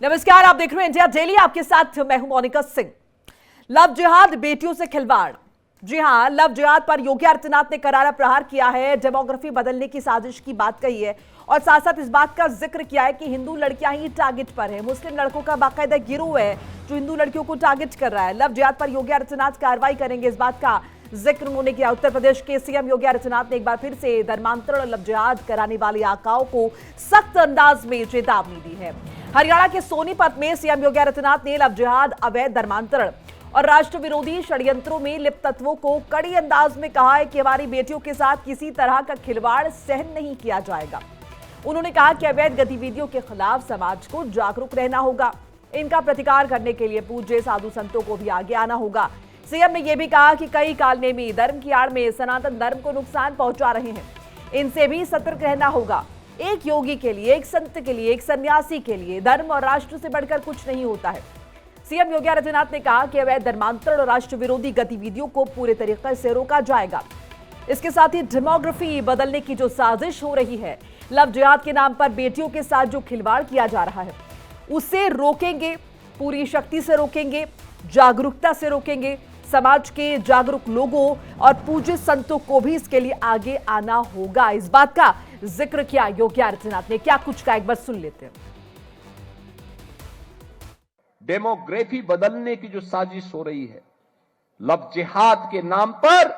नमस्कार, आप देख रहे हैं इंडिया डेली। आपके साथ मैं हूं मोनिका सिंह। लव जिहाद बेटियों से खिलवाड़। जी हां, लव जिहाद पर योगी आदित्यनाथ ने करारा प्रहार किया है। डेमोग्राफी बदलने की साजिश की बात कही है और साथ साथ इस बात का जिक्र किया है कि हिंदू लड़कियां ही टारगेट पर है। मुस्लिम लड़कों का बाकायदा गिरोह है जो हिंदू लड़कियों को टारगेट कर रहा है। लव जिहाद पर योगी आदित्यनाथ कार्रवाई करेंगे, इस बात का जिक्र उन्होंने किया। उत्तर प्रदेश के सीएम योगी आदित्यनाथ ने एक बार फिर से धर्मांतरण और लव जिहाद कराने वाले आकाओं को सख्त अंदाज में चेतावनी दी है। हरियाणा के सोनीपत में सीएम योगी आदित्यनाथ ने लव जिहाद, अवैध धर्मांतरण और राष्ट्र विरोधी षड्यंत्रों में लिप्त तत्वों को कड़ी अंदाज में कहा है कि हमारी बेटियों के साथ किसी तरह का खिलवाड़ सहन नहीं किया जाएगा। उन्होंने कहा कि अवैध गतिविधियों के खिलाफ समाज को जागरूक रहना होगा। इनका प्रतिकार करने के लिए पूज्य साधु संतों को भी आगे आना होगा। सीएम ने यह भी कहा कि कई कालनेमी धर्म की आड़ में सनातन धर्म को नुकसान पहुंचा रहे हैं, इनसे भी सतर्क रहना होगा। एक योगी के लिए, एक संत के लिए, एक सन्यासी के लिए धर्म और राष्ट्र से बढ़कर कुछ नहीं होता है। सीएम योगी आदित्यनाथ ने कहा कि अवैध धर्मांतरण और राष्ट्र विरोधी गतिविधियों को पूरे तरीके से रोका जाएगा। इसके साथ ही डेमोग्राफी बदलने की जो साजिश हो रही है, लव जिहाद के नाम पर बेटियों के साथ जो खिलवाड़ किया जा रहा है, उसे रोकेंगे, पूरी शक्ति से रोकेंगे, जागरूकता से रोकेंगे। समाज के जागरूक लोगों और पूज्य संतों को भी इसके लिए आगे आना होगा। इस बात का जिक्र किया योगी आदित्यनाथ ने। क्या कुछ का, एक बार सुन लेते हैं। डेमोग्राफी बदलने की जो साजिश हो रही है, लव जिहाद के नाम पर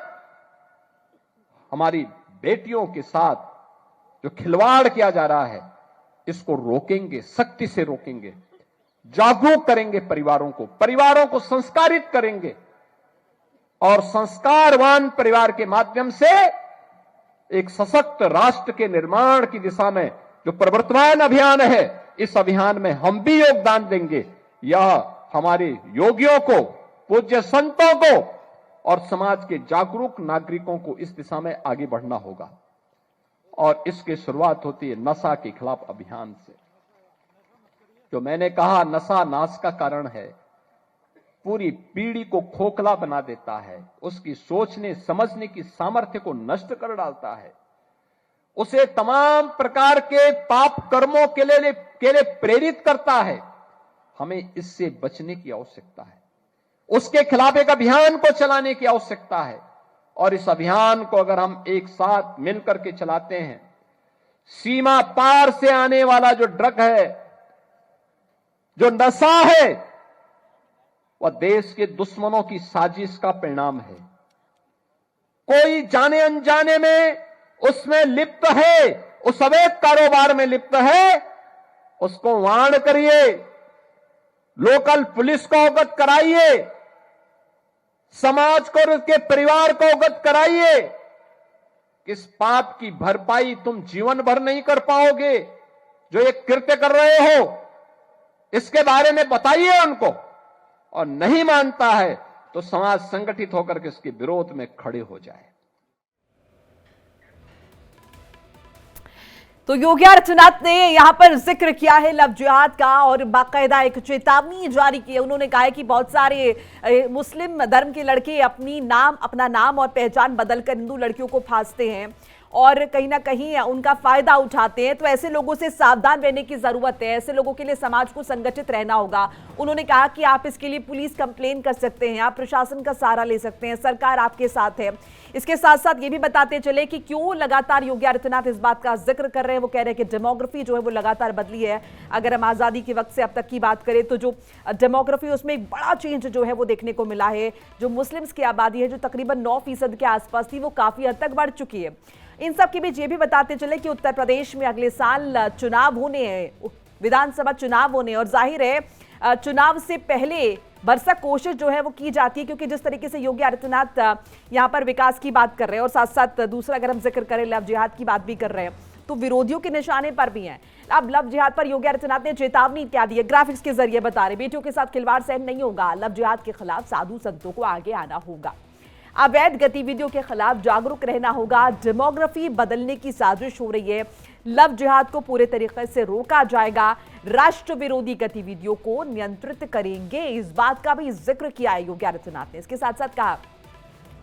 हमारी बेटियों के साथ जो खिलवाड़ किया जा रहा है, इसको रोकेंगे, सख्ती से रोकेंगे, जागरूक करेंगे परिवारों को संस्कारित करेंगे और संस्कारवान परिवार के माध्यम से एक सशक्त राष्ट्र के निर्माण की दिशा में जो प्रवर्तमान अभियान है, इस अभियान में हम भी योगदान देंगे। यह हमारे योगियों को, पूज्य संतों को और समाज के जागरूक नागरिकों को इस दिशा में आगे बढ़ना होगा। और इसकी शुरुआत होती है नशा के खिलाफ अभियान से। जो मैंने कहा, नशा नाश का कारण है, पूरी पीढ़ी को खोखला बना देता है, उसकी सोचने समझने की सामर्थ्य को नष्ट कर डालता है, उसे तमाम प्रकार के पाप कर्मों के लिए प्रेरित करता है। हमें इससे बचने की आवश्यकता है, उसके खिलाफ एक अभियान को चलाने की आवश्यकता है। और इस अभियान को अगर हम एक साथ मिलकर के चलाते हैं, सीमा पार से आने वाला जो ड्रग है, जो नशा है, वह देश के दुश्मनों की साजिश का परिणाम है। कोई जाने अनजाने में उसमें लिप्त है, उस अवैध कारोबार में लिप्त है, उसको वार्न करिए, लोकल पुलिस को अवगत कराइए, समाज को और उसके परिवार को अवगत कराइए। इस पाप की भरपाई तुम जीवन भर नहीं कर पाओगे। जो ये कृत्य कर रहे हो, इसके बारे में बताइए उनको, और नहीं मानता है तो समाज संगठित होकर के इसके विरोध में खड़े हो जाए। तो योगी आदित्यनाथ ने यहां पर जिक्र किया है लव जिहाद का और बाकायदा एक चेतावनी जारी की है। उन्होंने कहा है कि बहुत सारे मुस्लिम धर्म के लड़के अपना नाम और पहचान बदलकर हिंदू लड़कियों को फांसते हैं और कहीं ना कहीं उनका फायदा उठाते हैं। तो ऐसे लोगों से सावधान रहने की जरूरत है। ऐसे लोगों के लिए समाज को संगठित रहना होगा। उन्होंने कहा कि आप इसके लिए पुलिस कंप्लेन कर सकते हैं, आप प्रशासन का सहारा ले सकते हैं, सरकार आपके साथ है। इसके साथ साथ ये भी बताते चले कि क्यों लगातार योगी आदित्यनाथ इस बात का जिक्र कर रहे हैं। वो कह रहे हैं कि डेमोग्राफी जो है वो लगातार बदली है। अगर हम आजादी के वक्त से अब तक की बात करें तो जो डेमोग्राफी, उसमें एक बड़ा चेंज जो है वो देखने को मिला है। जो मुस्लिम्स की आबादी है, जो तकरीबन 9% के आसपास थी, वो काफी हद तक बढ़ चुकी है। इन सब के बीच ये भी बताते चले कि उत्तर प्रदेश में अगले साल चुनाव होने हैं, विधानसभा चुनाव होने, और जाहिर है चुनाव से पहले भरसक कोशिश जो है वो की जाती है, क्योंकि जिस तरीके से योगी आदित्यनाथ यहाँ पर विकास की बात कर रहे हैं और साथ साथ दूसरा अगर हम जिक्र करें लव जिहाद की बात भी कर रहे हैं, तो विरोधियों के निशाने पर भी हैं। अब लव जिहाद पर योगी आदित्यनाथ ने चेतावनी क्या दी है, ग्राफिक्स के जरिए बता रहे, बेटियों के साथ खिलवाड़ सहन नहीं होगा, लव जिहाद के खिलाफ साधु संतों को आगे आना होगा, अवैध गतिविधियों के खिलाफ जागरूक रहना होगा, डेमोग्राफी बदलने की साजिश हो रही है, लव जिहाद को पूरे तरीके से रोका जाएगा, राष्ट्र विरोधी गतिविधियों को नियंत्रित करेंगे। इस बात का भी जिक्र किया है योगी आदित्यनाथ ने। इसके साथ साथ कहा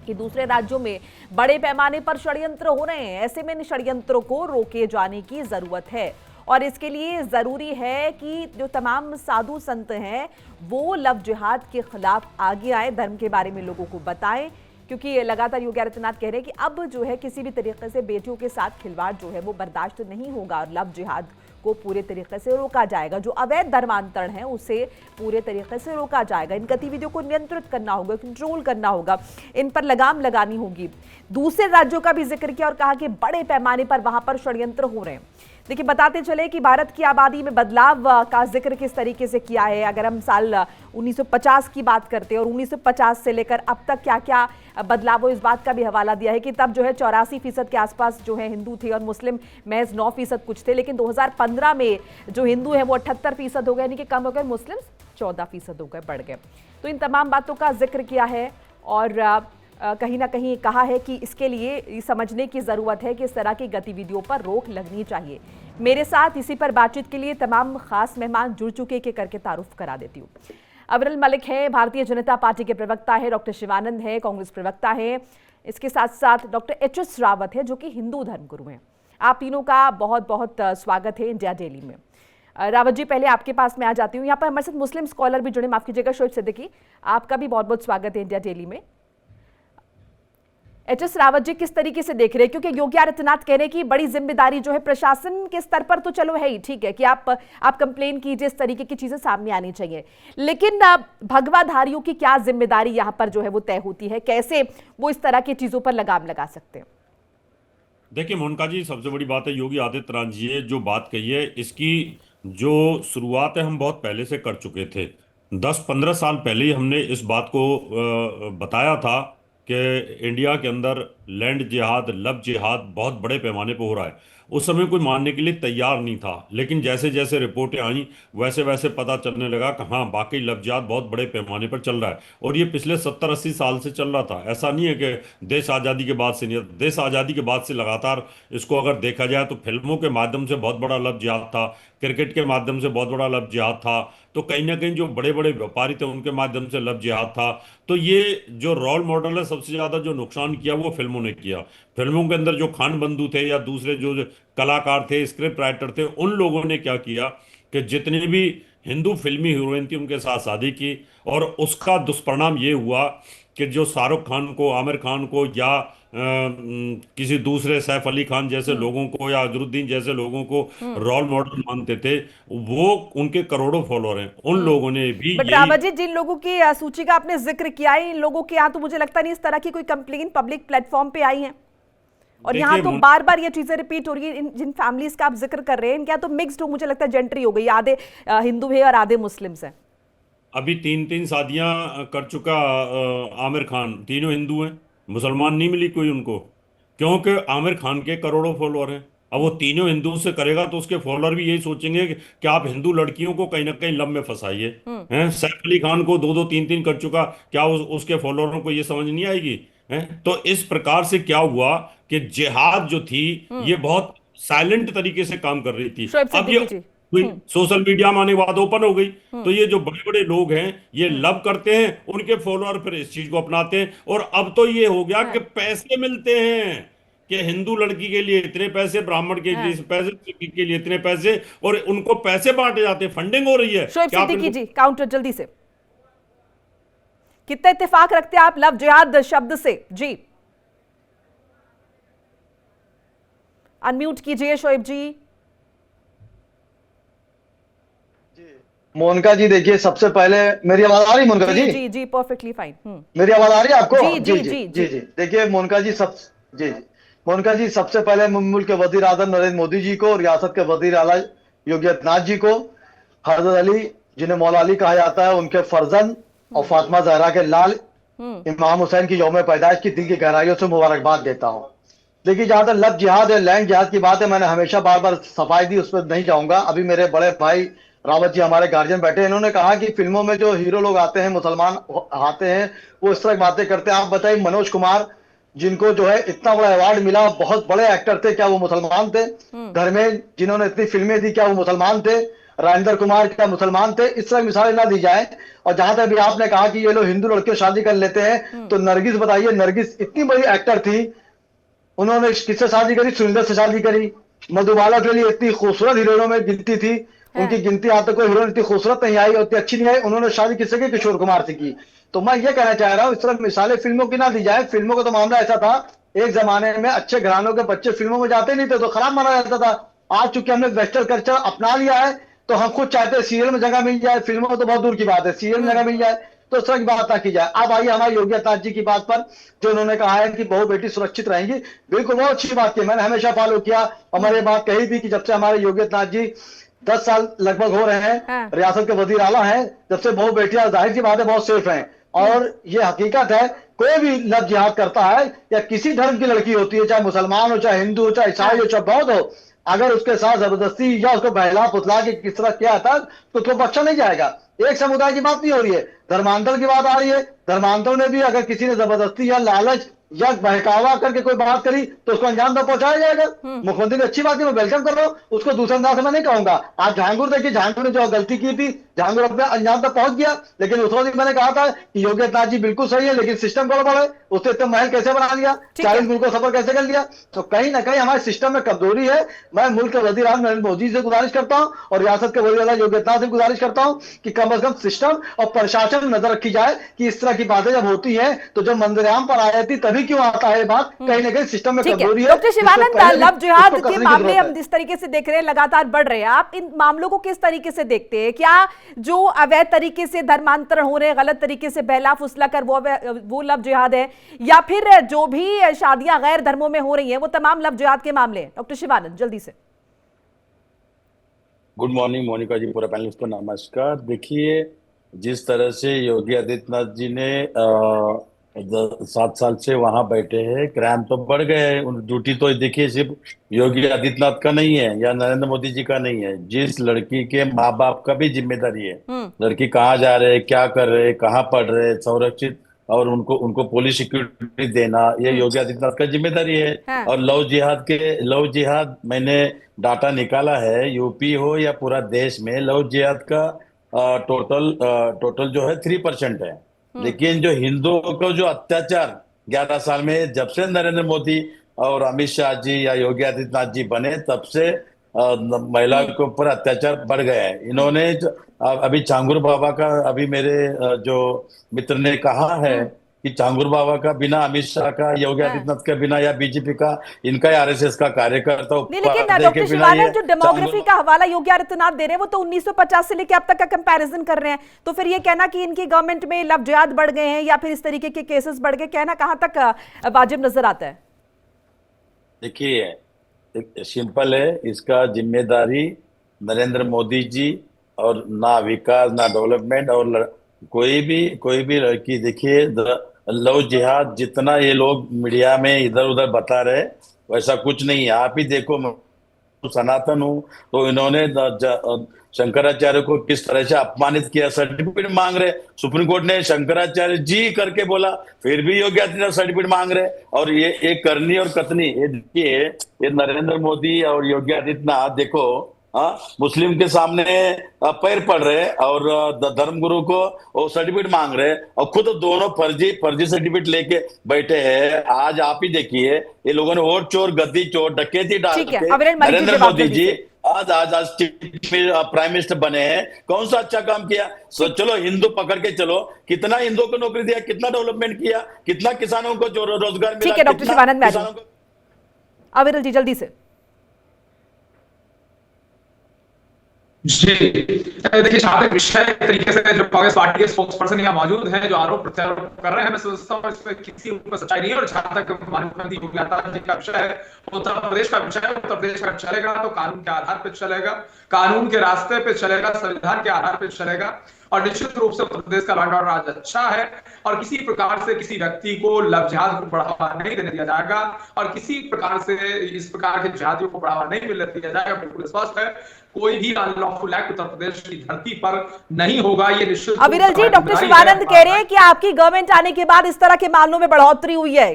कि दूसरे राज्यों में बड़े पैमाने पर षड्यंत्र हो रहे हैं, ऐसे में इन षड्यंत्रों को रोके जाने की जरूरत है। और इसके लिए ज़रूरी है कि जो तमाम साधु संत हैं वो लव जिहाद के खिलाफ आगे आए, धर्म के बारे में लोगों को बताएं, क्योंकि लगातार योगी आदित्यनाथ कह रहे हैं कि अब जो है किसी भी तरीके से बेटियों के साथ खिलवाड़ जो है वो बर्दाश्त नहीं होगा और लव जिहाद को पूरे तरीके से रोका जाएगा। जो अवैध धर्मांतरण है उसे पूरे तरीके से रोका जाएगा। इन गतिविधियों को नियंत्रित करना होगा, कंट्रोल करना होगा, इन पर लगाम लगानी होगी। दूसरे राज्यों का भी जिक्र किया और कहा कि बड़े पैमाने पर वहां पर षड्यंत्र हो रहे हैं। देखिए, बताते चले कि भारत की आबादी में बदलाव का जिक्र किस तरीके से किया है। अगर हम साल 1950 की बात करते हैं और 1950 से लेकर अब तक क्या क्या बदलाव हो, इस बात का भी हवाला दिया है कि तब जो है 84% के आसपास जो है हिंदू थे और मुस्लिम महज 9% कुछ थे, लेकिन 2015 में जो हिंदू है वो 78% हो गए, यानी कि कम हो गए, मुस्लिम 14% हो गए, बढ़ गए। तो इन तमाम बातों का जिक्र किया है और कहीं ना कहीं कहा है कि इसके लिए समझने की ज़रूरत है कि इस तरह की गतिविधियों पर रोक लगनी चाहिए। मेरे साथ इसी पर बातचीत के लिए तमाम खास मेहमान जुड़ चुके के करके तारुफ करा देती हूँ। अविरल मलिक है, भारतीय जनता पार्टी के प्रवक्ता है, डॉक्टर शिवानंद है, कांग्रेस प्रवक्ता है, इसके साथ साथ डॉक्टर एच.एस. रावत है जो कि हिंदू धर्मगुरु हैं। आप तीनों का बहुत बहुत स्वागत है इंडिया डेली में। रावत जी, पहले आपके पास मैं आ जाती हूँ। यहाँ पर हमारे साथ मुस्लिम स्कॉलर भी जुड़े, माफ कीजिएगा, शोएब सिद्दीकी, आपका भी बहुत बहुत स्वागत है इंडिया डेली में। एच.एस. रावत जी, किस तरीके से देख रहे हैं, क्योंकि योगी आदित्यनाथ कह रहे हैं कि बड़ी जिम्मेदारी जो है प्रशासन के स्तर पर तो चलो है ही, ठीक है कि आप कंप्लेन कीजिए, इस तरीके की चीजें सामने आनी चाहिए, लेकिन भगवाधारियों की क्या जिम्मेदारी यहां पर जो है वो तय होती है, कैसे वो इस तरह की चीजों पर लगाम लगा सकते हैं? देखिए मोनिका जी, सबसे बड़ी बात है योगी आदित्यनाथ जी ने जो बात कही है इसकी जो शुरुआत है हम बहुत पहले से कर चुके थे। 10-15 साल पहले ही हमने इस बात को बताया था कि इंडिया के अंदर लैंड जिहाद, लव जिहाद बहुत बड़े पैमाने पर हो रहा है। उस समय कोई मानने के लिए तैयार नहीं था, लेकिन जैसे जैसे रिपोर्टें आई वैसे वैसे पता चलने लगा कि हाँ वाकई लव जिहाद बहुत बड़े पैमाने पर चल रहा है और ये पिछले 70-80 साल से चल रहा था। ऐसा नहीं है कि देश आज़ादी के बाद से नहीं, देश आज़ादी के बाद से लगातार इसको अगर देखा जाए तो फिल्मों के माध्यम से बहुत बड़ा लव जिहाद था, क्रिकेट के माध्यम से बहुत बड़ा लव जिहाद था, तो कहीं ना कहीं जो बड़े बड़े व्यापारी थे उनके माध्यम से लव जिहाद था। तो ये जो रोल मॉडल है, सबसे ज़्यादा जो नुकसान किया वो फिल्मों ने किया। फिल्मों के अंदर जो खान बंधु थे या दूसरे जो कलाकार थे, स्क्रिप्ट राइटर थे, उन लोगों ने क्या किया कि जितनी भी हिंदू फिल्मी हीरोइन थी उनके साथ शादी की और उसका दुष्परिणाम ये हुआ कि जो शाहरुख खान को, आमिर खान को या किसी दूसरे सैफ अली खान जैसे लोगों को या अजरुद्दीन जैसे लोगों को रोल मॉडल मानते थे, वो उनके करोड़ों फॉलोअर हैं, उन लोगों ने भी बट रावत जी, जिन लोगों की सूची का आपने जिक्र किया है, इन लोगों के यहाँ तो मुझे लगता नहीं इस तरह की कोई कंप्लेन पब्लिक प्लेटफॉर्म पे आई है और यहाँ तो बार बार ये चीजें रिपीट हो रही है। जिन फैमिलीज का आप जिक्र कर रहे हैं इनके यहाँ तो मिक्स्ड हो, मुझे लगता है जेंट्री हो गई, आधे हिंदू है और आधे मुस्लिम्स हैं। अभी 3-3 शादियां कर चुका आमिर खान, तीनों हिंदू हैं, मुसलमान नहीं मिली कोई उनको, क्योंकि आमिर खान के करोड़ों फॉलोअर हैं। अब वो तीनों हिंदू से करेगा तो उसके फॉलोअर भी यही सोचेंगे कि आप हिंदू लड़कियों को कहीं ना कहीं लव में फंसाइए। हैं, सैफ अली खान को 2-2 3-3 कर चुका, क्या उसके फॉलोअरों को ये समझ नहीं आएगी? हैं, तो इस प्रकार से क्या हुआ कि जिहाद जो थी ये बहुत साइलेंट तरीके से काम कर रही थी। अब ये सोशल मीडिया में आने के बाद ओपन हो गई, तो ये जो बड़े बड़े लोग हैं ये लव करते हैं, उनके फॉलोअर फिर इस चीज को अपनाते हैं और अब तो ये हो गया कि पैसे मिलते हैं कि हिंदू लड़की के लिए इतने पैसे, ब्राह्मण के लिए पैसे, के लिए इतने पैसे, और उनको पैसे बांटे जाते हैं, फंडिंग हो रही है। शोएब सिद्दीकी जी, काउंटर जल्दी से, कितना इत्तेफाक रखते हैं आप लव जिहाद शब्द से? जी अनम्यूट कीजिए शोएब जी। मोनिका जी, देखिए सबसे पहले मेरी आवाज आ रही मोनिका जी? जी जी परफेक्टली फाइन। मेरी आवाज आ रही है आपको? जी जी जी जी जी। देखिए मोनिका जी, मोनिका जी, सबसे पहले मुल्क के वजीर आजम नरेंद्र मोदी जी को, रियासत के वजीर आला योगी आदित्यनाथ जी को, हजरत अली जिन्हें मौला अली कहा जाता है उनके फर्जंद और फातिमा जहरा के लाल इमाम हुसैन की यौम पैदाइश की दिल की गहराइयों से मुबारकबाद देता हूँ। देखिए, जहां तक लव जिहाद है, लैंड जिहाद की बात है, मैंने हमेशा बार बार सफाई दी, उस पर नहीं जाऊंगा। अभी मेरे बड़े भाई रावत जी हमारे गार्जियन बैठे, इन्होंने कहा कि फिल्मों में जो हीरो लोग आते हैं, मुसलमान आते हैं, वो इस तरह बातें करते हैं। आप बताइए, मनोज कुमार जिनको जो है इतना बड़ा अवार्ड मिला, बहुत बड़े एक्टर थे, क्या वो मुसलमान थे? धर्मेंद्र जिन्होंने इतनी फिल्में दी, क्या वो मुसलमान थे? राजेंद्र कुमार क्या मुसलमान थे? इस तरह मिसालें ना दी जाए। और जहां तक भी आपने कहा कि ये लोग हिंदू लड़कियों शादी कर लेते हैं, तो नरगिस बताइए, नरगिस इतनी बड़ी एक्टर थी, उन्होंने किससे शादी करी? सुनिंदर से शादी करी। मधुबाला के लिए इतनी खूबसूरत हीरोइनों में गिनती थी, उनकी गिनती आज तक कोई हीरोइन इतनी खूबसूरत नहीं आई और इतनी अच्छी नहीं आई। उन्होंने शादी किससे की? किशोर कुमार से की। तो मैं ये कहना चाह रहा हूँ, इस तरह मिसालें फिल्मों की ना दी जाए। फिल्मों का तो मामला ऐसा था, एक जमाने में अच्छे घरानों के बच्चे फिल्मों में जाते नहीं थे तो खराब माना जाता था। आज चूंकि हमने वेस्टर्न कल्चर अपना लिया है तो हम खुद चाहते हैं सीरियल में जगह मिल जाए, फिल्मों में तो बहुत दूर की बात है, सीरियल में जगह मिल जाए, तो इस तरह की बात ना की जाए। अब आइए हमारे योगी आदित्यनाथ जी की बात पर, जो उन्होंने कहा है कि बहू बेटी सुरक्षित रहेंगी। बिल्कुल बहुत अच्छी बात की, मैंने हमेशा फॉलो किया और मैंने ये बात कही थी कि जब से हमारे योगी आदित्यनाथ जी 10 साल लगभग हो रहे हैं रियासत के वजीर आला हैं, जब से बहू बेटियां जाहिर सी बात है बहुत सेफ हैं। और ये हकीकत है, कोई भी लव जिहाद करता है या किसी धर्म की लड़की होती है, चाहे मुसलमान हो, चाहे हिंदू हो, चाहे ईसाई हो, चाहे बौद्ध हो, अगर उसके साथ जबरदस्ती या उसको बहला फुसला के किस तरह किया था तो उसको बख्शा नहीं जाएगा। एक समुदाय की बात नहीं हो रही है, धर्मांतर की बात आ रही है। धर्मांतर में भी अगर किसी ने जबरदस्ती या लालच या बहकावा करके कोई बात करी तो उसको अंजाम तो पहुंचाया जाएगा। मुख्यमंत्री ने अच्छी बात की, मैं वेलकम कर रहा हूँ उसको, दूसरे अंदाज से मैं नहीं कहूंगा। आप झांगुर देखिए, झांगुर ने जो गलती की थी, झांगुर अपने अंजाम तक पहुंच गया, लेकिन उस वक्त मैंने कहा था कि योगी आदित्यनाथ जी बिल्कुल सही है, लेकिन सिस्टम गड़बड़ है। उसने इतने महल कैसे बना लिया, 40 मुल्कों सफर कैसे कर लिया? तो कहीं ना कहीं हमारे सिस्टम में कमजोरी है। मैं मुल्क के वजीर आज़म नरेंद्र मोदी से गुजारिश करता हूं और रियासत के वजीर आला योगी आदित्यनाथ से गुजारिश करता हूं कि कम से कम सिस्टम और प्रशासन में नजर रखी जाए कि इस तरह की बातें जब होती हैं तो जब मंजरेआम पर आ जाती तभी क्यों आता है बात, कहीं ना कहीं सिस्टम में कमजोरी है। डॉक्टर शिवानंद, लव जिहाद के मामले हम जिस तरीके से देख रहे हैं लगातार बढ़ रहे हैं, आप इन मामलों को किस तरीके से देखते हैं? क्या जो अवैध तरीके से धर्मांतरण हो रहे हैं, गलत तरीके से बहला फुसला कर वो लव जिहाद है, या फिर जो भी शादियां गैर धर्मों में हो रही हैं वो तमाम लव जिहाद के मामले हैं? डॉक्टर शिवानंद जल्दी से। गुड मॉर्निंग मोनिका जी, पूरा पैनलिस्ट को नमस्कार। देखिए, जिस तरह से योगी आदित्यनाथ जी ने 7 साल से वहां बैठे हैं, क्राइम तो बढ़ गए हैं। ड्यूटी तो देखिए सिर्फ योगी आदित्यनाथ का नहीं है या नरेंद्र मोदी जी का नहीं है, जिस लड़की के माँ बाप का भी जिम्मेदारी है। लड़की कहाँ जा रहे, क्या कर रहे, कहाँ पढ़ रहे, सुरक्षित और उनको पुलिस सिक्योरिटी देना, ये योगी आदित्यनाथ का जिम्मेदारी है। और लव जिहाद मैंने डाटा निकाला है, यूपी हो या पूरा देश में लव जिहाद का टोटल जो है 3% है। लेकिन जो हिंदुओं को जो अत्याचार 11 साल में, जब से नरेंद्र मोदी और अमित शाह जी या योगी आदित्यनाथ जी बने, तब से महिला के ऊपर अत्याचार बढ़ गए हैं। इन्होंने अभी झांगुर बाबा का, अभी मेरे जो मित्र ने कहा है कि झांगुर बाबा का बिना, अमित शाह का, योगी आदित्यनाथ के बिना या बीजेपी का, इनका या आरएसएस का कार्यकर्ता, लेकिन डॉक्टर शिवानंद जो डेमोग्राफी का हवाला योगी आदित्यनाथ दे रहे हैं वो तो 1950 से लेकर अब तक का कंपैरिजन कर रहे हैं, तो फिर ये कहना कि इनकी गवर्नमेंट में लव जिहाद बढ़ गए हैं या फिर इस तरीके के केसेस बढ़ गए, कहना कहां तक वाजिब नजर आता है? देखिए, सिंपल है, इसका जिम्मेदारी नरेंद्र मोदी जी, और ना विकास ना डेवलपमेंट, और कोई भी लड़की, देखिए लव जिहाद जितना ये लोग मीडिया में इधर उधर बता रहे वैसा कुछ नहीं है। आप ही देखो, सनातन हूँ तो इन्होंने शंकराचार्य को किस तरह से अपमानित किया, सर्टिफिकेट मांग रहे। सुप्रीम कोर्ट ने शंकराचार्य जी करके बोला, फिर भी योगी आदित्यनाथ सर्टिफिकेट मांग रहे। और ये करनी और कतनी, ये देखिए, ये नरेंद्र मोदी और योगी आदित्यनाथ देखो, मुस्लिम के सामने पैर पड़ रहे और धर्मगुरु को वो सर्टिफिकेट मांग रहे और खुद दोनों फर्जी सर्टिफिकेट लेके बैठे हैं। आज आप ही देखिए, ये लोगों ने वोट चोर, गद्दी चोर, डकैती डाल के नरेंद्र मोदी जी आज प्राइम मिनिस्टर बने हैं। कौन सा अच्छा काम किया? चलो हिंदू पकड़ के चलो, कितना हिंदुओं को नौकरी दिया, कितना डेवलपमेंट किया, कितना किसानों को जो रोजगार मिला। ठीक है डॉक्टर शिवानंद, अविरल जी जल्दी से। जी देखिए, जहां तक विषय तरीके से जो कांग्रेस पार्टी के स्पोक्स पर्सन यहाँ मौजूद हैं, जो आरोप प्रत्यारोप कर रहे हैं, मैं समझता हूँ इसमें किसी ऊपर सच्चाई नहीं है। और जहां तक मुख्यमंत्री योगी आदित्यनाथ जी का विषय है, उत्तर प्रदेश का विषय है, उत्तर प्रदेश का चलेगा तो कानून के आधार पर चलेगा, कानून के रास्ते पे चलेगा, संविधान के आधार पर चलेगा। और निश्चित रूप से उत्तर प्रदेश का लॉ एंड ऑर्डर आज अच्छा है और किसी प्रकार से किसी व्यक्ति को लव जिहाद को बढ़ावा नहीं देने दिया जाएगा और किसी प्रकार से इस प्रकार के जिहादियों को बढ़ावा नहीं मिलने दिया जाएगा। बिल्कुल स्पष्ट है, कोई भी अनलॉफुल एक्ट उत्तर प्रदेश की धरती पर नहीं होगा, ये निश्चित। अविरल जी, डॉक्टर शिवानंद कह रहे हैं कि आपकी गवर्नमेंट आने के बाद इस तरह के मामलों में बढ़ोतरी हुई है।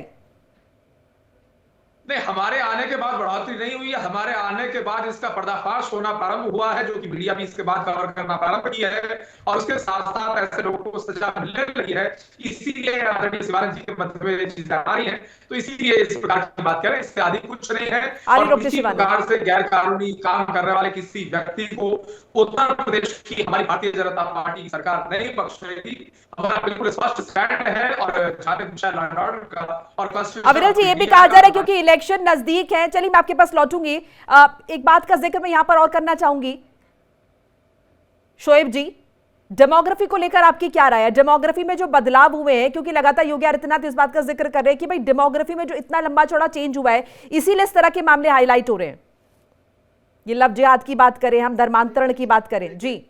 नहीं, हमारे आने के बाद बढ़ोतरी नहीं हुई है। हमारे आने के बाद इसका पर्दाफाश होना प्रारंभ हुआ है, जो कि मीडिया भी इसके बाद कवर करना प्रारंभ किया है, और उसके साथ साथ ऐसे लोगों को सजा मिलने लगी है। इसीलिए आदरणीय शिवानंद जी के मध्य में ये चीजें आ रही हैं, तो इसीलिए इस प्रकार की बात करें, इससे आदि कुछ नहीं है। और किसी प्रकार से गैर कानूनी काम करने वाले किसी व्यक्ति को उत्तर प्रदेश की हमारी भारतीय जनता पार्टी की सरकार नहीं बख्शेगी। हमारा बिल्कुल स्पष्ट स्टैंड है। और अविरल जी, ये भी कहा जा रहा है क्योंकि इलेक्शन नजदीक है। चलिए, मैं आपके पास लौटूंगी। एक बात का जिक्र मैं यहां पर और करना चाहूंगी। शोएब जी, डेमोग्राफी को लेकर आपकी क्या राय है? डेमोग्राफी में जो बदलाव हुए हैं, क्योंकि लगातार योगी आदित्यनाथ इस बात का जिक्र कर रहे हैं कि भाई डेमोग्राफी में जो इतना लंबा चौड़ा चेंज हुआ है, इसीलिए इस तरह के मामले हाईलाइट हो रहे हैं। ये लव जिहाद की बात करें, हम धर्मांतरण की बात करें। जी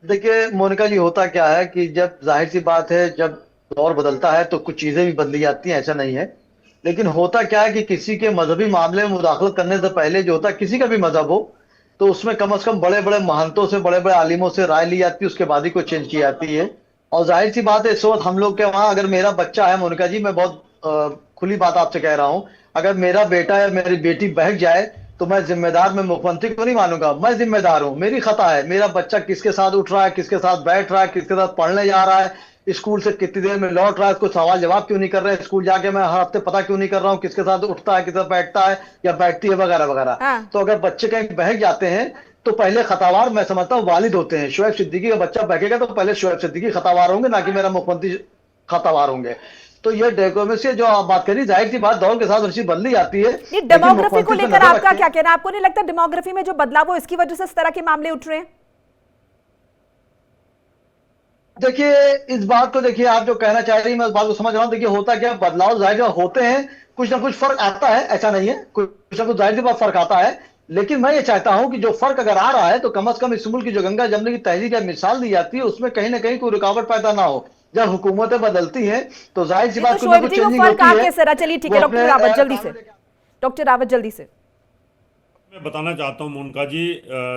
देखिए मोनिका जी, होता क्या है कि जब जाहिर सी बात है, जब दौर बदलता है तो कुछ चीजें भी बदली जाती हैं, ऐसा नहीं है। लेकिन होता क्या है कि किसी के मजहबी मामले में मुदाखलत करने से पहले जो होता है, किसी का भी मजहब हो, तो उसमें कम से कम बड़े बड़े महंतों से, बड़े बड़े आलिमों से राय ली जाती है, उसके बाद ही कोई चेंज की जाती है। और जाहिर सी बात है, इस वक्त हम लोग के वहां अगर मेरा बच्चा है, मोनिका जी मैं बहुत खुली बात आपसे कह रहा हूं, अगर मेरा बेटा या मेरी बेटी बहक जाए तो मैं जिम्मेदार, मैं मुख्यमंत्री को नहीं मानूंगा, मैं जिम्मेदार हूं, मेरी खता है। मेरा बच्चा किसके साथ उठ रहा है, किसके साथ बैठ रहा है, किसके साथ पढ़ने जा रहा है, स्कूल से कितनी देर में लौट रहा है, कोई सवाल जवाब क्यों नहीं कर रहा है, स्कूल जाके मैं हर हफ्ते पता क्यों नहीं कर रहा हूँ किसके साथ उठता है, किसके साथ बैठता है या बैठती है, वगैरह वगैरह। तो अगर बच्चे कहीं बहक जाते हैं तो पहले खतावार मैं समझता हूँ वालिद होते हैं। शोएब सिद्दीकी का बच्चा बहकेगा तो पहले शोएब सिद्दीकी खतावार होंगे, ना कि मेरा मुख्यमंत्री खतावार होंगे। तो ये डेमोक्रेसी जो आप बात करी, जाहिर सी बात दौर के साथ रुचि बदली जाती है। ये डेमोग्राफी को लेकर आपका क्या कहना है? आपको नहीं लगता डेमोग्राफी में जो बदलाव हो इसकी वजह से इस तरह के मामले उठ रहे हैं? देखिए, इस बात को देखिए, आप जो कहना चाह रही है मैं इस बात को समझ रहा हूँ। देखिए होता क्या, बदलाव जाहिर होते हैं, कुछ ना कुछ फर्क आता है, ऐसा नहीं है, कुछ ना कुछ जाहिर सी बात फर्क आता है। लेकिन मैं ये चाहता हूं कि जो फर्क अगर आ रहा है तो कम से कम इस मुल्क की जो गंगा जमने की तहरीक या मिसाल दी जाती है, उसमें कहीं ना कहीं कोई रुकावट पैदा ना हो। जब हुकूमतें बदलती हैं तो जाहिर सी बात चलिए ठीक है, डॉक्टर रावत जल्दी से, डॉक्टर रावत जल्दी से। मैं बताना चाहता हूं मोनिका जी,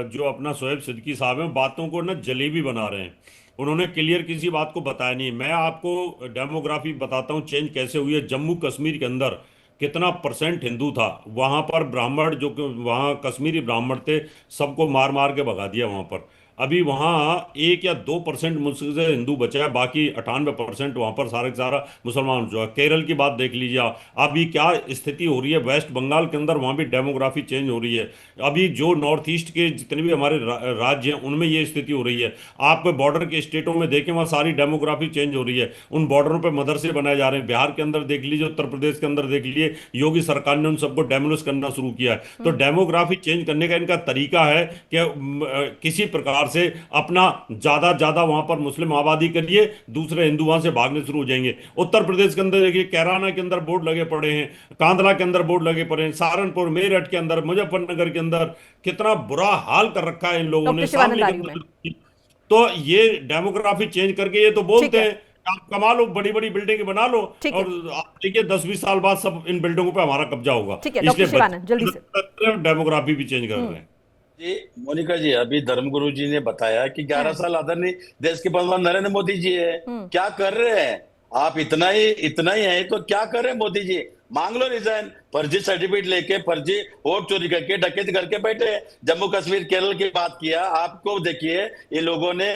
जो अपना शोएब सिद्दीकी साहब हैं बातों को ना जलेबी बना रहे हैं। उन्होंने क्लियर किसी बात को बताया नहीं। मैं आपको डेमोग्राफी बताता हूं, चेंज कैसे हुई है। जम्मू कश्मीर के अंदर कितना % हिंदू था, वहां पर ब्राह्मण जो वहां कश्मीरी ब्राह्मण थे सबको मार मार के भगा दिया वहां पर। अभी वहां 1 या 2% मुस्लिम से हिंदू बचा है, बाकी 98% वहां पर सारा सारा मुसलमान जो है। केरल की बात देख लीजिए आप, अभी क्या स्थिति हो रही है वेस्ट बंगाल के अंदर, वहां भी डेमोग्राफी चेंज हो रही है। अभी जो नॉर्थ ईस्ट के जितने भी हमारे राज्य हैं उनमें ये स्थिति हो रही है। आप बॉर्डर के स्टेटों में देखें, वहां सारी डेमोग्राफी चेंज हो रही है। उन बॉर्डरों पर मदरसे बनाए जा रहे हैं। बिहार के अंदर देख लीजिए, उत्तर प्रदेश के अंदर देख लीजिए, योगी सरकार ने उन सबको डेमोलिश करना शुरू किया है। तो डेमोग्राफी चेंज करने का इनका तरीका है कि किसी प्रकार से अपना ज्यादा वहां पर मुस्लिम आबादी करिए, दूसरे हिंदू वहां से भागने शुरू हो जाएंगे। उत्तर प्रदेश के अंदर देखिए, कैराना के अंदर बोर्ड लगे पड़े हैं, कांधला के अंदर बोर्ड लगे पड़े हैं, सहारनपुर, मेरठ के अंदर, मुजफ्फरनगर के अंदर कितना बुरा हाल कर रखा है इन लोगों ने सामने। तो ये डेमोग्राफी चेंज करके ये तो बोलते हैं आप कमा लो, बड़ी बड़ी बिल्डिंग बना लो, और आप देखिए 10-20 साल बाद सब इन बिल्डिंगों पे हमारा कब्जा होगा। इसलिए डेमोग्राफी भी चेंज कर रहे हैं। जी मोनिका जी, अभी धर्मगुरु जी ने बताया कि 11 साल आदरणीय देश के प्रधानमंत्री नरेंद्र मोदी जी है। क्या कर रहे हैं आप? इतना ही है तो क्या कर रहे हैं मोदी जी? मांग लो रिजाइन। फर्जी सर्टिफिकेट लेके, फर्जी वोट चोरी करके, डकैती करके बैठे। जम्मू कश्मीर केरल की बात किया, आपको देखिए ये लोगों ने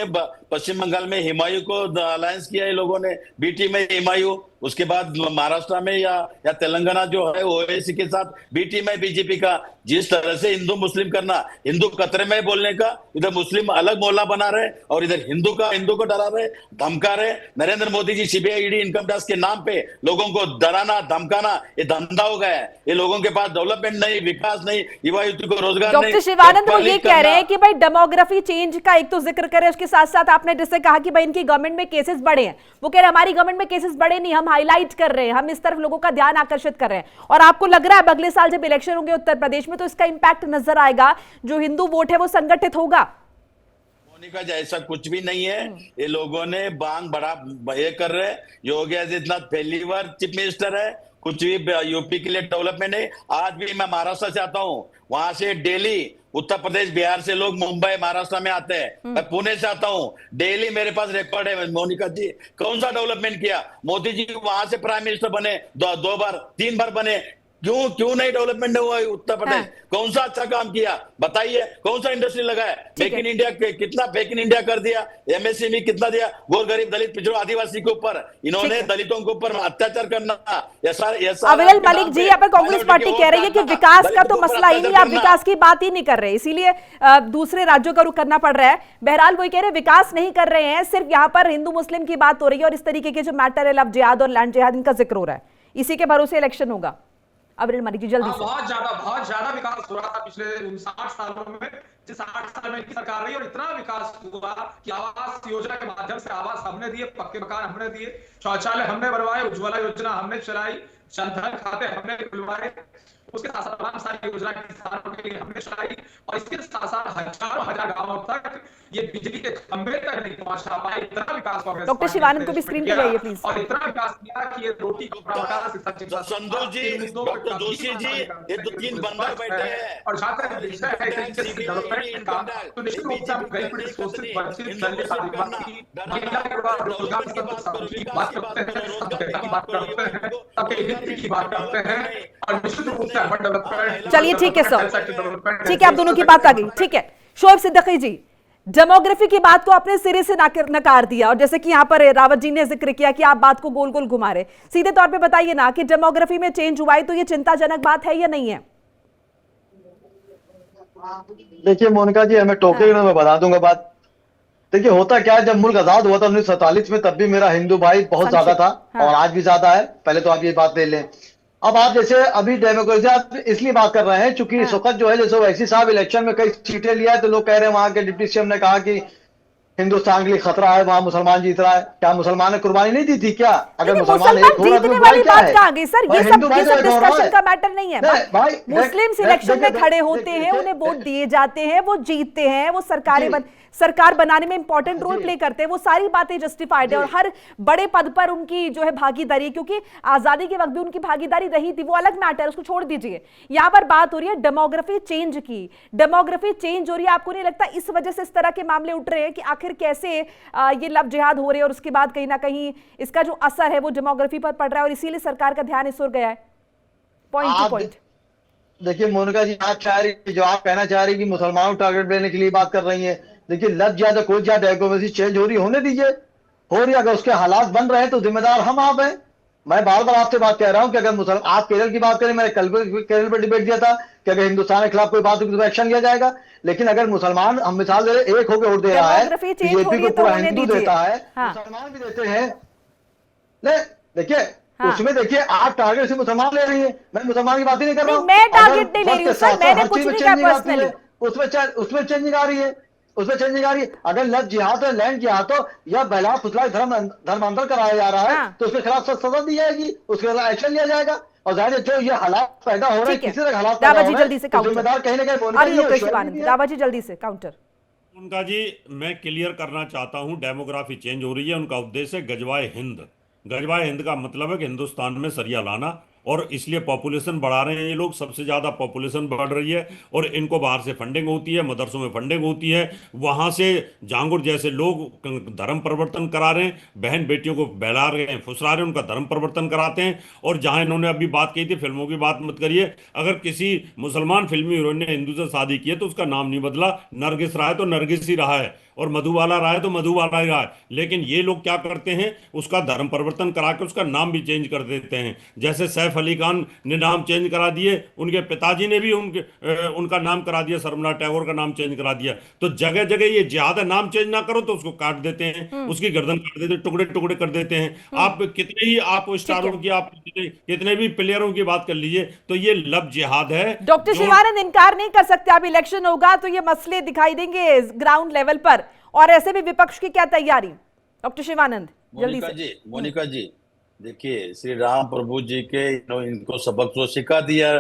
पश्चिम बंगाल में हिमायू को अलायंस किया, ये लोगों ने बीटी में हिमायू, उसके बाद महाराष्ट्र में या तेलंगाना जो है ओवैसी के साथ बीटी में बीजेपी का। जिस तरह से हिंदू मुस्लिम करना, हिंदू कतरे में बोलने का, इधर मुस्लिम अलग मोहल्ला बना रहे और इधर हिंदू को डरा रहे, धमका रहे। Narendra Modi ji CBI ED income tax के नाम पे लोगों को डराना धमकाना ये धंधा हो गया है। ये लोगों के पास डेवलपमेंट नहीं, विकास नहीं, युवा युवती को रोजगार नहीं। डॉक्टर शिवानंद वो ये कह रहे हैं कि भाई डेमोग्राफी चेंज का एक तो जिक्र करें, उसके साथ साथ आपने जिससे कहा कि भाई इनकी गवर्नमेंट में केसेस बढ़े हैं, वो कह रहे हैं हमारी गवर्नमेंट में केसेस बढ़े नहीं, हम हाईलाइट कर रहे हैं, हम इस तरफ लोगों का ध्यान आकर्षित कर रहे हैं। और आपको लग रहा है अगले साल जब इलेक्शन होंगे उत्तर प्रदेश में तो इसका इंपैक्ट नजर आएगा, जो हिंदू वोट है वो संगठित होगा। मोनिका जी, ऐसा कुछ भी नहीं है। ये लोगों ने बांग बड़ा ये कर रहे हैं। योगी आदित्यनाथ पहली बार चीफ मिनिस्टर है, कुछ भी यूपी के लिए डेवलपमेंट है। आज भी मैं महाराष्ट्र से आता हूँ, वहां से डेली उत्तर प्रदेश बिहार से लोग मुंबई महाराष्ट्र में आते हैं, मैं पुणे से आता हूँ, डेली मेरे पास रिकॉर्ड है। मोनिका जी कौन सा डेवलपमेंट किया? मोदी जी वहां से प्राइम मिनिस्टर बने, दो बार 3 बार बने, क्यों नहीं डेवलपमेंट हुआ उत्तर प्रदेश? कौन सा अच्छा काम किया बताइए? कौन सा इंडस्ट्री लगाया? मेक इन इंडिया कितना मेक इन इंडिया कर दिया, एमएसएमई कितना दिया? गोर गरीब दलित पिछड़ों आदिवासी के ऊपर इन्होंने दलितों के ऊपर अत्याचार करना। अविरल मलिक जी, यहाँ पर कांग्रेस पार्टी कह रही है कि विकास का तो मसला ही नहीं, आप विकास की बात ही नहीं कर रहे, इसीलिए दूसरे राज्यों का रुख करना पड़ रहा है। बहरहाल वो कह रहे विकास नहीं कर रहे हैं, सिर्फ यहाँ पर हिंदू मुस्लिम की बात हो रही है और इस तरीके के जो मैटर है लव जिहाद और लैंड जिहाद इनका जिक्र हो रहा है, इसी के भरोसे इलेक्शन होगा। अविरल मलिक जी जल्दी से। बहुत ज्यादा विकास हो रहा था पिछले 59 सालों में, 60 साल में इनकी सरकार रही और इतना विकास हुआ कि आवास योजना के माध्यम से आवास हमने दिए, पक्के मकान हमने दिए, शौचालय हमने बनवाए, उज्ज्वला योजना हमने चलाई, जनधन खाते हमने खुलवाए, उसके साथ साथ तमाम सारी योजना किसानों के लिए हमने चलाई और इसके साथ साथ हजारों हजार गांवों तक ये बिजली के खंभे तक नहीं पहुंचा पाए। इतना विकास कांग्रेस डॉक्टर शिवानंद को भी स्क्रीन पे लाइए प्लीज। और इतना विकास किया कि ये रोटी संतोष जी, डॉक्टर जोशी जी, ये 2-3 बंदर बैठे हैं और जहां तक विषय है डेवलपमेंट का, तो निश्चित रूप से हम गरीब पीड़ित शोषित वंचित दलित आदिवासी महिला के बाद रोजगार की बात करते हैं, सबके की बात करते हैं, सबके हित की बात करते हैं और निश्चित रूप से अर्बन डेवलपमेंट। चलिए ठीक है सर, ठीक है, आप दोनों की बात आ गई, ठीक है। शोएब सिद्दीकी जी, डेमोग्राफी की बात को अपने सिरे से नकार दिया और जैसे कि यहाँ पर रावत जी ने जिक्र किया कि आप बात को गोल गोल घुमा रहे, सीधे तौर पे बताइए ना कि डेमोग्राफी में चेंज हुआ है तो ये चिंताजनक बात है या नहीं है? देखिए मोनिका जी, हमें टोके मैं बता दूंगा बात। देखिए होता क्या है, जब मुल्क आजाद हुआ था 1947 में, तब भी मेरा हिंदू भाई बहुत ज्यादा था और आज भी ज्यादा है। पहले तो आप ये बात ले लें। अब आप जैसे अभी डेमोक्रेसी आप इसलिए बात कर रहे हैं क्योंकि इस वक्त जो है, जैसे वैसी साहब इलेक्शन में कई सीटें लिया है तो लोग कह रहे हैं वहां के डिप्टी सीएम ने कहा कि हिंदुस्तान के लिए खतरा है, वहां मुसलमान जीत रहा है। क्या मुसलमान ने कुर्बानी नहीं दी थी क्या? अगर मुसलमान एक हो रहा तो वाली बात कहाँ गई सर? ये सब डिस्कशन का मैटर नहीं है भाई। मुस्लिम इलेक्शन में खड़े होते हैं, उन्हें वोट दिए जाते हैं, वो जीतते हैं, वो सरकार बनाने में इंपॉर्टेंट रोल प्ले करते हैं, वो सारी बातें जस्टिफाइड है और हर बड़े पद पर उनकी जो है भागीदारी, क्योंकि आजादी के वक्त भी उनकी भागीदारी रही थी, वो अलग मैटर है, उसको छोड़ दीजिए। यहां पर बात हो रही है डेमोग्राफी चेंज की। डेमोग्राफी चेंज हो रही है, आपको नहीं लगता इस वजह से इस तरह के मामले उठ रहे हैं कि आखिर कैसे ये लव जिहाद हो रहे हैं और उसके बाद कहीं ना कहीं इसका जो असर है वो डेमोग्राफी पर पड़ रहा है और इसीलिए सरकार का ध्यान इस ओर गया है? Point two point. देखिए मोनिका जी, आप चाह रही, जो आप कहना चाह रही कि मुसलमानों को टारगेट लेने के लिए बात कर रही है। देखिए लव जिहाद कोई ज्यादा डेमोक्रेसी चेंज हो रही, होने दीजिए, हो रही। अगर उसके हालात बन रहे हैं तो जिम्मेदार हम आप हैं। मैं बार बार आपसे बात कह रहा हूं कि अगर मुसलमान, आप केरल की बात करें, मैंने कल केरल पर डिबेट दिया था कि अगर हिंदुस्तान के खिलाफ कोई बात होगी तो एक्शन लिया जाएगा। लेकिन अगर मुसलमान, हम मिसाल दे रहे, एक होकर वोट दे रहा है, बीजेपी को पूरा हिंदू देता है, मुसलमान भी देते हैं। देखिए उसमें देखिए आप टारगेट से मुसलमान ले रही है, मैं मुसलमान की बात ही नहीं कर रहा हूं। मैं टारगेट नहीं ले रही हूं सर, मैंने कुछ नहीं कहा पर्सनली। उसमें चेंजिंग आ रही है, उसमें चेंजिंग आ रही है। अगर लव जिहाद है, लैंड जिहाद हो या बहला फुसला धर्मांतर कराया जा रहा है तो उसके खिलाफ सख्त सजा दी जाएगी, उसके खिलाफ एक्शन लिया जाएगा। और जाहिर जो ये हालात पैदा हो रहे हैं, किसी तरह हालात पैदा हो रहे हैं, जिम्मेदार कहीं ना कहीं बोलने। रावत जी जल्दी से काउंटर। उनका जी, मैं क्लियर करना चाहता हूं, डेमोग्राफी चेंज हो रही है, उनका उद्देश्य गजवाए हिंद। गजवाए हिंद का मतलब है कि हिंदुस्तान में सरिया लाना, और इसलिए पॉपुलेशन बढ़ा रहे हैं ये लोग। सबसे ज़्यादा पॉपुलेशन बढ़ रही है और इनको बाहर से फंडिंग होती है, मदरसों में फंडिंग होती है, वहाँ से जांगुर जैसे लोग धर्म परिवर्तन करा रहे हैं, बहन बेटियों को बहला रहे हैं, फुसला रहे हैं, उनका धर्म परिवर्तन कराते हैं। और जहाँ इन्होंने अभी बात कही थी, फिल्मों की बात मत करिए, अगर किसी मुसलमान फिल्मी हीरोइन ने हिंदू से शादी की है तो उसका नाम नहीं बदला, नरगिस रहा है तो नरगिस ही रहा है, और मधुबाला रहा है तो मधुबाला ही रहा है। लेकिन ये लोग क्या करते हैं, उसका धर्म परिवर्तन करा के उसका नाम भी चेंज कर देते हैं। जैसे सैफ अली खान ने नाम चेंज करा दिए, उनके पिताजी ने भी उनका नाम करा दिया, शर्मिला टैगोर का नाम चेंज करा दिया। तो जगह जगह ये जिहाद, नाम चेंज ना करो तो उसको काट देते हैं, उसकी गर्दन काट देते हैं, टुकड़े टुकड़े कर देते हैं। आप कितने ही आप स्टारों की, आप कितने भी प्लेयरों की बात कर लीजिए, तो ये लव जिहाद है। डॉक्टर शिवानंद इनकार नहीं कर सकते, अब इलेक्शन होगा तो ये मसले दिखाई देंगे ग्राउंड लेवल पर, और ऐसे भी विपक्ष की क्या तैयारी? डॉक्टर शिवानंद जल्दी से। मोनिका जी देखिए, श्री राम प्रभु जी के इनको सबक तो सिखा दिया,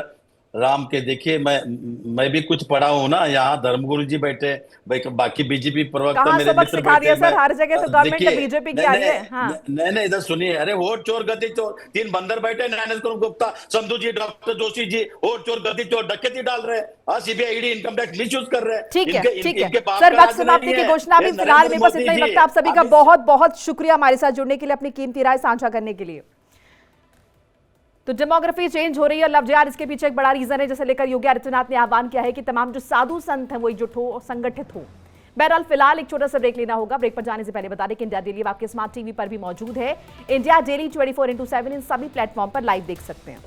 राम के। देखिए मैं भी कुछ पढ़ा हूँ ना, यहाँ धर्मगुरु जी बैठे, बाकी बीजेपी प्रवक्ता कहाँ मेरे सबक मित्र सिखा बैठे। दिया सर, हर जगह तो गवर्नमेंट देखिए, बीजेपी की नहीं, आ रही नहीं, है। हाँ नहीं, इधर सुनिए। अरे वोट चोर गति चोर, 3 बंदर बैठे, ज्ञानेश गुप्ता, संधू जी, डॉक्टर जोशी जी, वोट चोर गति चोर डकैती डाल रहे हैं। हाँ, CBI ED income tax misuse कर रहे हैं। ठीक है, ठीक है इनके बाप सर, का वक्त राज समाप्ति नहीं की है। घोषणा भी ये फिलहाल नरेंद्र में बस इतना ही मोदी वक्त। आप सभी का अब बहुत बहुत शुक्रिया हमारे साथ जुड़ने के लिए, अपनी कीमती राय साझा करने के लिए। तो डेमोग्राफी चेंज हो रही है और लव जिहाद इसके पीछे एक बड़ा रीजन है, जिसे लेकर योगी आदित्यनाथ ने आह्वान किया है कि तमाम जो साधु संत हैं वो एकजुट हो, संगठित हो। बहरहाल फिलहाल एक छोटा सा ब्रेक लेना होगा। ब्रेक पर जाने से पहले बता दें कि इंडिया डेली आपके स्मार्ट टीवी पर भी मौजूद है। इंडिया डेली 24/7 इन सभी प्लेटफॉर्म पर लाइव देख सकते हैं।